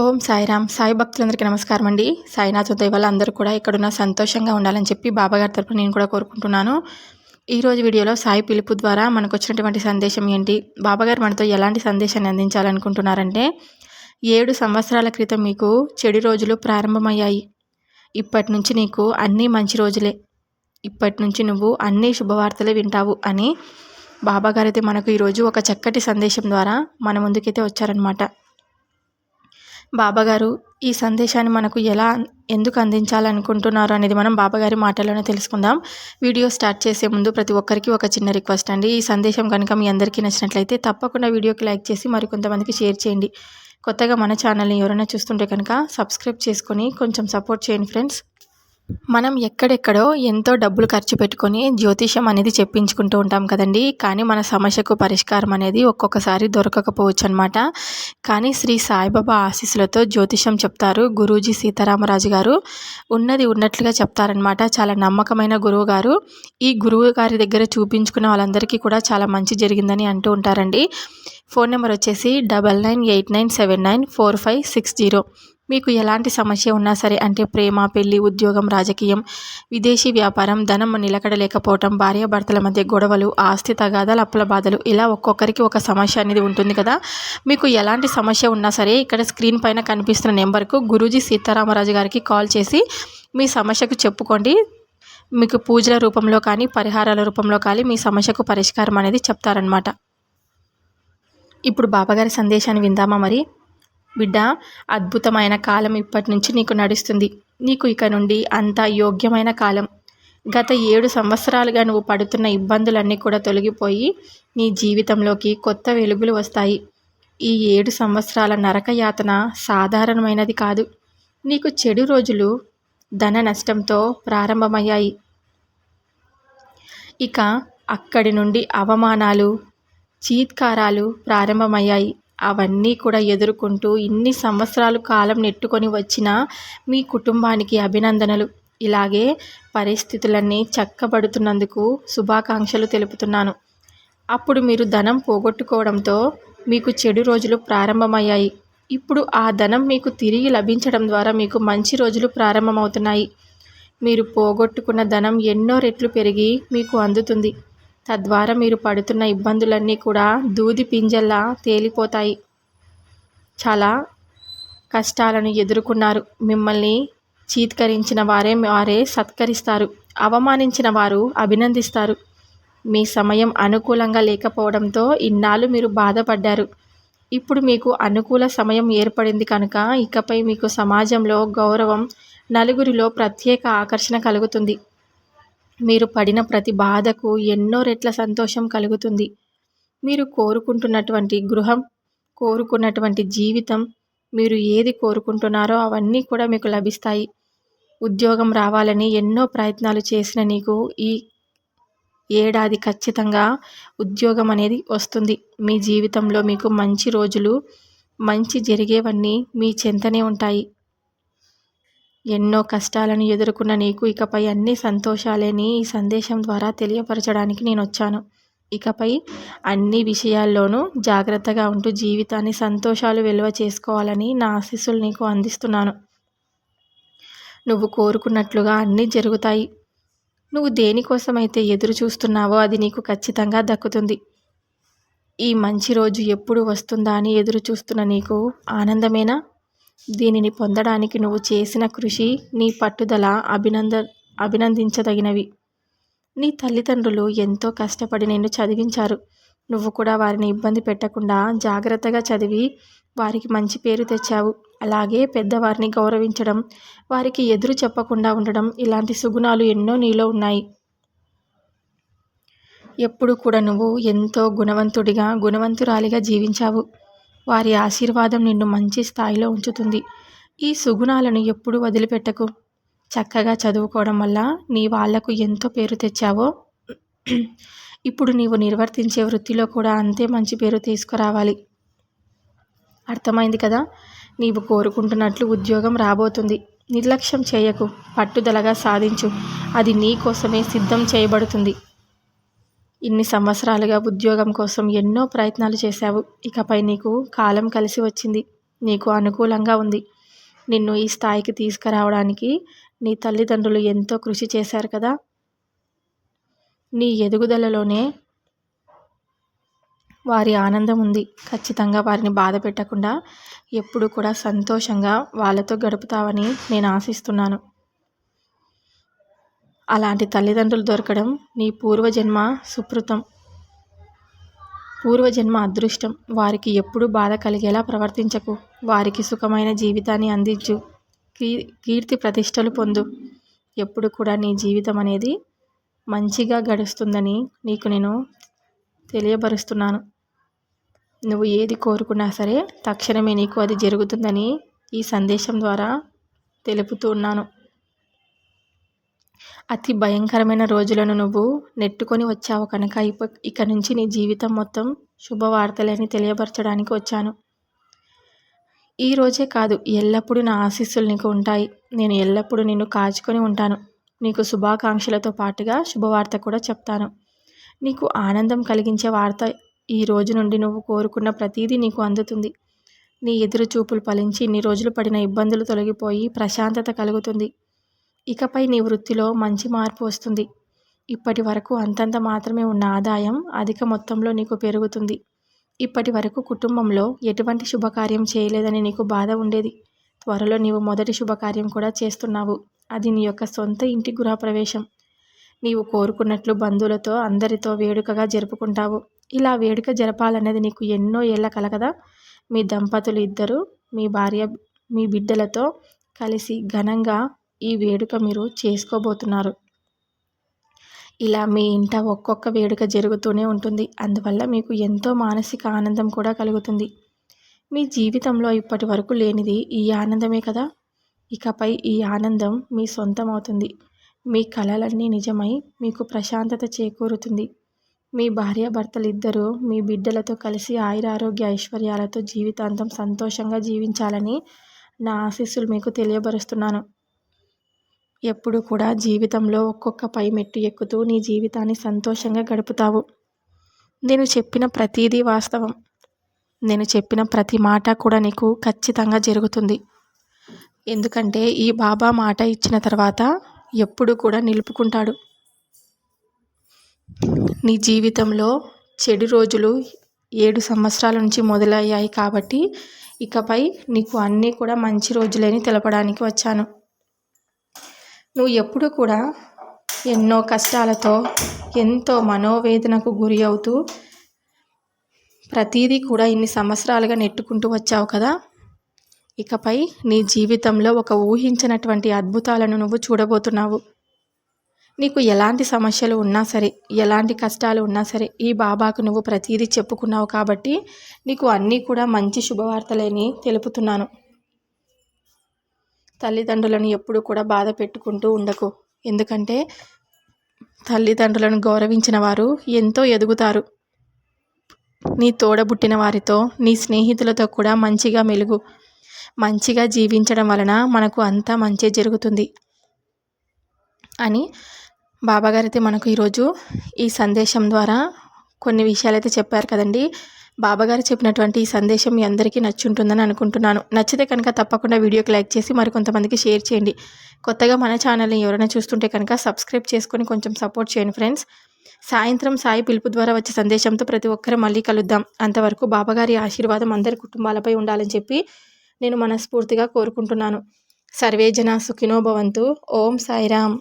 ఓం సాయిరామ్. సాయి భక్తులందరికీ నమస్కారం అండి. సాయినాథ్ దయ అందరూ కూడా ఇక్కడున్న సంతోషంగా ఉండాలని చెప్పి బాబాగారి తరపున నేను కూడా కోరుకుంటున్నాను. ఈరోజు వీడియోలో సాయి పిలుపు ద్వారా మనకు వచ్చినటువంటి సందేశం ఏంటి, బాబాగారు మనతో ఎలాంటి సందేశాన్ని అందించాలనుకుంటున్నారంటే, 7 సంవత్సరాల క్రితం మీకు చెడు రోజులు ప్రారంభమయ్యాయి. ఇప్పటి నుంచి నీకు అన్నీ మంచి రోజులే. ఇప్పటి నుంచి నువ్వు అన్ని శుభవార్తలే వింటావు అని బాబాగారైతే మనకు ఈరోజు ఒక చక్కటి సందేశం ద్వారా మన ముందుకైతే వచ్చారనమాట. బాబాగారు ఈ సందేశాన్ని మనకు ఎందుకు అందించాలనుకుంటున్నారు అనేది మనం బాబాగారి మాటల్లోనే తెలుసుకుందాం. వీడియో స్టార్ట్ చేసే ముందు ప్రతి ఒక్కరికి ఒక చిన్న రిక్వెస్ట్ అండి. ఈ సందేశం కనుక మీ అందరికీ నచ్చినట్లయితే తప్పకుండా వీడియోకి లైక్ చేసి మరికొంతమందికి షేర్ చేయండి. కొత్తగా మన ఛానల్ని ఎవరైనా చూస్తుంటే కనుక సబ్స్క్రైబ్ చేసుకొని కొంచెం సపోర్ట్ చేయండి ఫ్రెండ్స్. మనం ఎక్కడెక్కడో ఎంతో డబ్బులు ఖర్చు పెట్టుకొని జ్యోతిష్యం అనేది చెప్పించుకుంటూ ఉంటాం కదండి. కానీ మన సమస్యకు పరిష్కారం అనేది ఒక్కొక్కసారి దొరకకపోవచ్చు అనమాట. కానీ శ్రీ సాయిబాబా ఆశీస్సులతో జ్యోతిష్యం చెప్తారు గురూజీ సీతారామరాజు గారు. ఉన్నది ఉన్నట్లుగా చెప్తారనమాట. చాలా నమ్మకమైన గురువు గారు. ఈ గురువు గారి దగ్గర చూపించుకున్న వాళ్ళందరికీ కూడా చాలా మంచి జరిగిందని అంటూ ఉంటారండి. ఫోన్ నెంబర్ వచ్చేసి 9989794560. మీకు ఎలాంటి సమస్య ఉన్నా సరే, అంటే ప్రేమ, పెళ్లి, ఉద్యోగం, రాజకీయం, విదేశీ వ్యాపారం, ధనం నిలకడ లేకపోవటం, భార్యాభర్తల మధ్య గొడవలు, ఆస్తి తగాదాలు, అప్పుల బాధలు, ఇలా ఒక్కొక్కరికి ఒక సమస్య అనేది ఉంటుంది కదా. మీకు ఎలాంటి సమస్య ఉన్నా సరే ఇక్కడ స్క్రీన్ పైన కనిపిస్తున్న నెంబర్కు గురూజీ సీతారామరాజు గారికి కాల్ చేసి మీ సమస్యకు చెప్పుకోండి. మీకు పూజల రూపంలో కానీ పరిహారాల రూపంలో కానీ మీ సమస్యకు పరిష్కారం అనేది చెప్తారనమాట. ఇప్పుడు బాబాగారి సందేశాన్ని విందామా మరి. బిడ్డ, అద్భుతమైన కాలం ఇప్పటి నుంచి నీకు నడుస్తుంది. నీకు ఇక నుండి అంతా యోగ్యమైన కాలం. గత 7 సంవత్సరాలుగా నువ్వు పడుతున్న ఇబ్బందులన్నీ కూడా తొలగిపోయి నీ జీవితంలోకి కొత్త వెలుగులు వస్తాయి. ఈ 7 సంవత్సరాల నరక యాతన సాధారణమైనది కాదు. నీకు చెడు రోజులు ధన నష్టంతో ప్రారంభమయ్యాయి. ఇక అక్కడి నుండి అవమానాలు, చీత్కారాలు ప్రారంభమయ్యాయి. అవన్నీ కూడా ఎదుర్కొంటూ ఇన్ని సంవత్సరాలు కాలం నెట్టుకొని వచ్చిన మీ కుటుంబానికి అభినందనలు. ఇలాగే పరిస్థితులన్నీ చక్కబడుతున్నందుకు శుభాకాంక్షలు తెలుపుతున్నాను. అప్పుడు మీరు ధనం పోగొట్టుకోవడంతో మీకు చెడు రోజులు ప్రారంభమయ్యాయి. ఇప్పుడు ఆ ధనం మీకు తిరిగి లభించడం ద్వారా మీకు మంచి రోజులు ప్రారంభమవుతున్నాయి. మీరు పోగొట్టుకున్న ధనం ఎన్నో రెట్లు పెరిగి మీకు అందుతుంది. తద్వారా మీరు పడుతున్న ఇబ్బందులన్నీ కూడా దూది పింజల్లా తేలిపోతాయి. చాలా కష్టాలను ఎదుర్కొన్నారు. మిమ్మల్ని చీత్కరించిన వారే సత్కరిస్తారు. అవమానించిన వారు అభినందిస్తారు. మీ సమయం అనుకూలంగా లేకపోవడంతో ఇన్నాళ్ళు మీరు బాధపడ్డారు. ఇప్పుడు మీకు అనుకూల సమయం ఏర్పడింది కనుక ఇకపై మీకు సమాజంలో గౌరవం, నలుగురిలో ప్రత్యేక ఆకర్షణ కలుగుతుంది. మీరు పడిన ప్రతి బాధకు ఎన్నో రెట్ల సంతోషం కలుగుతుంది. మీరు కోరుకుంటున్నటువంటి గృహం, కోరుకున్నటువంటి జీవితం, మీరు ఏది కోరుకుంటున్నారో అవన్నీ కూడా మీకు లభిస్తాయి. ఉద్యోగం రావాలని ఎన్నో ప్రయత్నాలు చేసిన నీకు ఈ ఏడాది ఖచ్చితంగా ఉద్యోగం అనేది వస్తుంది. మీ జీవితంలో మీకు మంచి రోజులు, మంచి జరిగేవన్నీ మీ చెంతనే ఉంటాయి. ఎన్నో కష్టాలను ఎదుర్కొన్న నీకు ఇకపై అన్ని సంతోషాలేని ఈ సందేశం ద్వారా తెలియపరచడానికి నేను వచ్చాను. ఇకపై అన్ని విషయాల్లోనూ జాగ్రత్తగా ఉంటూ జీవితాన్ని సంతోషాలు వెలువ చేసుకోవాలని నా ఆశీస్సులు నీకు అందిస్తున్నాను. నువ్వు కోరుకున్నట్లుగా అన్నీ జరుగుతాయి. నువ్వు దేనికోసమైతే ఎదురు చూస్తున్నావో అది నీకు ఖచ్చితంగా దక్కుతుంది. ఈ మంచి రోజు ఎప్పుడు వస్తుందా అని ఎదురు చూస్తున్న నీకు ఆనందమేనా? దీనిని పొందడానికి నువ్వు చేసిన కృషి, నీ పట్టుదల అభినందించదగినవి. నీ తల్లిదండ్రులు ఎంతో కష్టపడి నిన్ను చదివించారు. నువ్వు కూడా వారిని ఇబ్బంది పెట్టకుండా జాగ్రత్తగా చదివి వారికి మంచి పేరు తెచ్చావు. అలాగే పెద్దవారిని గౌరవించడం, వారికి ఎదురు చెప్పకుండా ఉండడం, ఇలాంటి సుగుణాలు ఎన్నో నీలో ఉన్నాయి. ఎప్పుడు కూడా నువ్వు ఎంతో గుణవంతురాలిగా జీవించావు. వారి ఆశీర్వాదం నిన్ను మంచి స్థాయిలో ఉంచుతుంది. ఈ సుగుణాలను ఎప్పుడూ వదిలిపెట్టకు. చక్కగా చదువుకోవడం వల్ల నీ వాళ్లకు ఎంతో పేరు తెచ్చావో ఇప్పుడు నీవు నిర్వర్తించే వృత్తిలో కూడా అంతే మంచి పేరు తీసుకురావాలి. అర్థమైంది కదా? నీవు కోరుకుంటున్నట్లు ఉద్యోగం రాబోతుంది. నిర్లక్ష్యం చేయకు. పట్టుదలగా సాధించు. అది నీ కోసమే సిద్ధం చేయబడుతుంది. ఇన్ని సంవత్సరాలుగా ఉద్యోగం కోసం ఎన్నో ప్రయత్నాలు చేశావు. ఇకపై నీకు కాలం కలిసి వచ్చింది. నీకు అనుకూలంగా ఉంది. నిన్ను ఈ స్థాయికి తీసుకురావడానికి నీ తల్లిదండ్రులు ఎంతో కృషి చేశారు కదా. నీ ఎదుగుదలలోనే వారి ఆనందం ఉంది. ఖచ్చితంగా వారిని బాధ పెట్టకుండా ఎప్పుడు కూడా సంతోషంగా వాళ్ళతో గడుపుతావని నేను ఆశిస్తున్నాను. అలాంటి తల్లిదండ్రులు దొరకడం నీ పూర్వజన్మ సుకృతం, పూర్వజన్మ అదృష్టం. వారికి ఎప్పుడూ బాధ కలిగేలా ప్రవర్తించకు. వారికి సుఖమైన జీవితాన్ని అందించు. కీర్తి ప్రతిష్టలు పొందు. ఎప్పుడు కూడా నీ జీవితం అనేది మంచిగా గడుస్తుందని నీకు నేను తెలియబరుస్తున్నాను. నువ్వు ఏది కోరుకున్నా సరే తక్షణమే నీకు అది జరుగుతుందని ఈ సందేశం ద్వారా తెలుపుతున్నాను. అతి భయంకరమైన రోజులను నువ్వు నెట్టుకొని వచ్చావు కనుక ఇక నుంచి నీ జీవితం మొత్తం శుభవార్తలే అని తెలియపరచడానికి వచ్చాను. ఈ రోజే కాదు, ఎల్లప్పుడూ నా ఆశీస్సులు నీకు ఉంటాయి. నేను ఎల్లప్పుడూ నిన్ను కాచుకొని ఉంటాను. నీకు శుభాకాంక్షలతో పాటుగా శుభవార్త కూడా చెప్తాను. నీకు ఆనందం కలిగించే వార్త. ఈ రోజు నుండి నువ్వు కోరుకున్న ప్రతీదీ నీకు అందుతుంది. నీ ఎదురు చూపులు ఫలించి ఇన్ని రోజులు పడిన ఇబ్బందులు తొలగిపోయి ప్రశాంతత కలుగుతుంది. ఇకపై నీ వృత్తిలో మంచి మార్పు వస్తుంది. ఇప్పటి వరకు అంతంత మాత్రమే ఉన్న ఆదాయం అధిక మొత్తంలో నీకు పెరుగుతుంది. ఇప్పటి వరకు కుటుంబంలో ఎటువంటి శుభకార్యం చేయలేదని నీకు బాధ ఉండేది. త్వరలో నీవు మొదటి శుభకార్యం కూడా చేస్తున్నావు. అది నీ యొక్క సొంత ఇంటి గృహప్రవేశం. నీవు కోరుకున్నట్లు బంధువులతో అందరితో వేడుకగా జరుపుకుంటావు. ఇలా వేడుక జరపాలన్నది నీకు ఎన్నో ఏళ్ల కల కదా. మీ దంపతులు ఇద్దరు మీ భార్య మీ బిడ్డలతో కలిసి ఘనంగా ఈ వేడుక మీరు చేసుకోబోతున్నారు. ఇలా మీ ఇంట ఒక్కొక్క వేడుక జరుగుతూనే ఉంటుంది. అందువల్ల మీకు ఎంతో మానసిక ఆనందం కూడా కలుగుతుంది. మీ జీవితంలో ఇప్పటి వరకు లేనిది ఈ ఆనందమే కదా. ఇకపై ఈ ఆనందం మీ సొంతం అవుతుంది. మీ కలలన్నీ నిజమై మీకు ప్రశాంతత చేకూరుతుంది. మీ భార్యాభర్తలిద్దరూ మీ బిడ్డలతో కలిసి ఆయురారోగ్య ఐశ్వర్యాలతో జీవితాంతం సంతోషంగా జీవించాలని నా ఆశీస్సులు మీకు తెలియబరుస్తున్నాను. ఎప్పుడు కూడా జీవితంలో ఒక్కొక్క పై మెట్టు ఎక్కుతూ నీ జీవితాన్ని సంతోషంగా గడుపుతావు. నేను చెప్పిన ప్రతిదీ వాస్తవం. నేను చెప్పిన ప్రతి మాట కూడా నీకు ఖచ్చితంగా జరుగుతుంది. ఎందుకంటే ఈ బాబా మాట ఇచ్చిన తర్వాత ఎప్పుడు కూడా నిలుపుకుంటాడు. నీ జీవితంలో చెడు రోజులు 7 సంవత్సరాల నుంచి మొదలయ్యాయి కాబట్టి ఇకపై నీకు అన్నీ కూడా మంచి రోజులని తెలపడానికి వచ్చాను. నువ్వు ఎప్పుడు కూడా ఎన్నో కష్టాలతో ఎంతో మనోవేదనకు గురి అవుతూ ప్రతీదీ కూడా ఇన్ని సంవత్సరాలుగా నెట్టుకుంటూ వచ్చావు కదా. ఇకపై నీ జీవితంలో ఒక ఊహించినటువంటి అద్భుతాలను నువ్వు చూడబోతున్నావు. నీకు ఎలాంటి సమస్యలు ఉన్నా సరే, ఎలాంటి కష్టాలు ఉన్నా సరే ఈ బాబాకు నువ్వు ప్రతీదీ చెప్పుకున్నావు కాబట్టి నీకు అన్నీ కూడా మంచి శుభవార్తలని తెలుపుతున్నాను. తల్లిదండ్రులను ఎప్పుడు కూడా బాధ పెట్టుకుంటూ ఉండకు. ఎందుకంటే తల్లిదండ్రులను గౌరవించిన వారు ఎంతో ఎదుగుతారు. నీ తోడబుట్టిన వారితో, నీ స్నేహితులతో కూడా మంచిగా మెలుగు. మంచిగా జీవించడం వలన మనకు అంతా మంచి జరుగుతుంది అని బాబాగారైతే మనకు ఈరోజు ఈ సందేశం ద్వారా కొన్ని విషయాలైతే చెప్పారు కదండి. బాబాగారు చెప్పినటువంటి ఈ సందేశం మీ అందరికీ నచ్చుంటుందని అనుకుంటున్నాను. నచ్చితే కనుక తప్పకుండా వీడియోకి లైక్ చేసి మరికొంతమందికి షేర్ చేయండి. కొత్తగా మన ఛానల్ని ఎవరైనా చూస్తుంటే కనుక సబ్స్క్రైబ్ చేసుకొని కొంచెం సపోర్ట్ చేయండి ఫ్రెండ్స్. సాయంత్రం సాయి పిలుపు ద్వారా వచ్చే సందేశంతో ప్రతి ఒక్కరూ మళ్ళీ కలుద్దాం. అంతవరకు బాబాగారి ఆశీర్వాదం అందరి కుటుంబాలపై ఉండాలని చెప్పి నేను మనస్ఫూర్తిగా కోరుకుంటున్నాను. సర్వే జన సుఖినో భవంతు. ఓం సాయిరామ్.